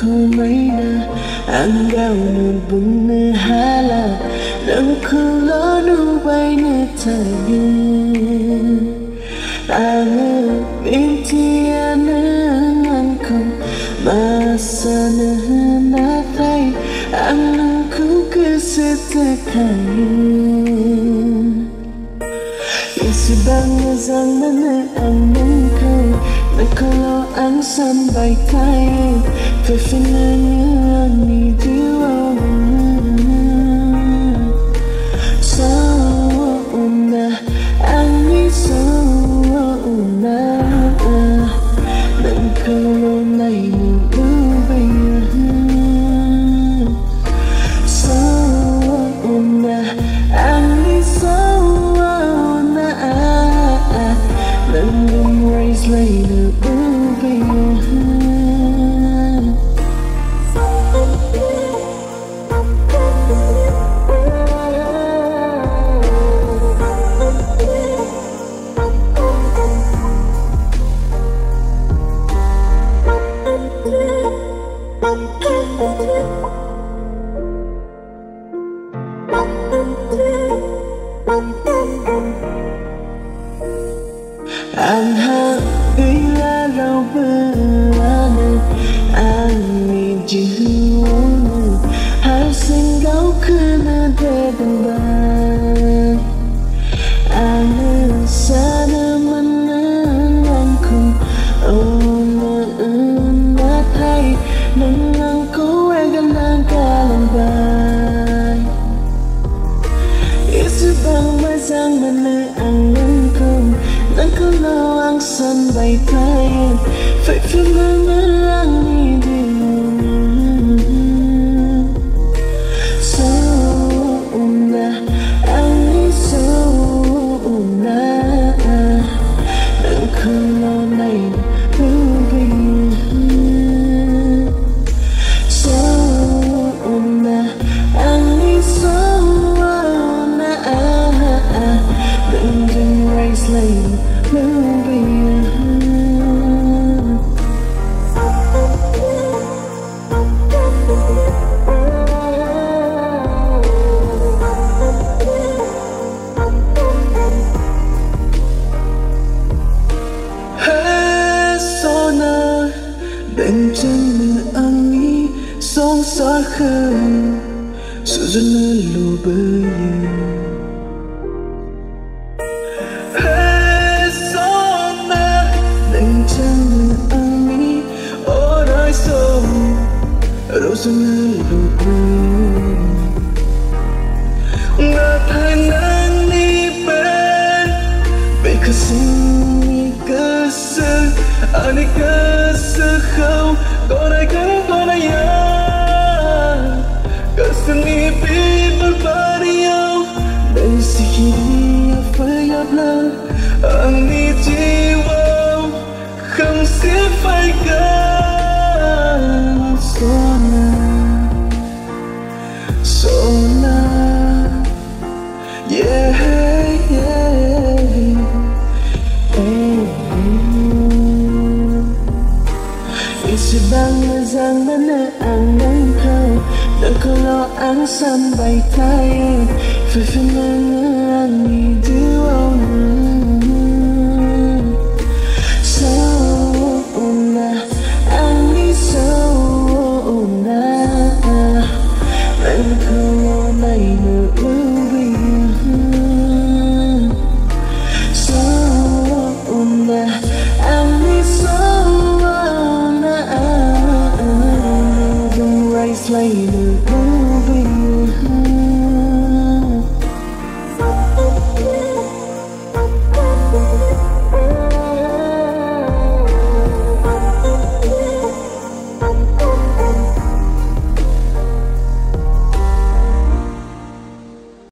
maina angau nu bunne hala nang kulo nu baina tayu ane mintiana angkum masana natai angku kesetakayu isi bangga zamana angku kalau ang sampai tayo kefinanya ni dua sona ani sona dan kalau naik ubah sona ani sona dan embrace later. Anh hát ý là rau berani Ani jiwa Hasil kau kena dedemban Ane sana menangku Oh mengatai Menangku akan langkah lambai Isu bang masang menangku Nang kalau ang sampai tayo phải phiền ngang đi điều sona anh sona nang kalau này ruby sona anh sona đừng dừng race lane bên chân mưa angin sóng gió khơi sự dân lù bơi sona bên chân mưa angin ở đời sông đâu dân lù bơi ngã thay nắng đi bên bên khơi sinh cơ sự anh cơ sự không còn ai cánh còn ai cơ sự nghĩ biết berbadi nhau dan sikit apa yang belah anh đi jiwa không sẽ phải gần sona sona yeah yeah Sebang mazang mana ang kau dan kalau ang sampai tayo, fefenang ni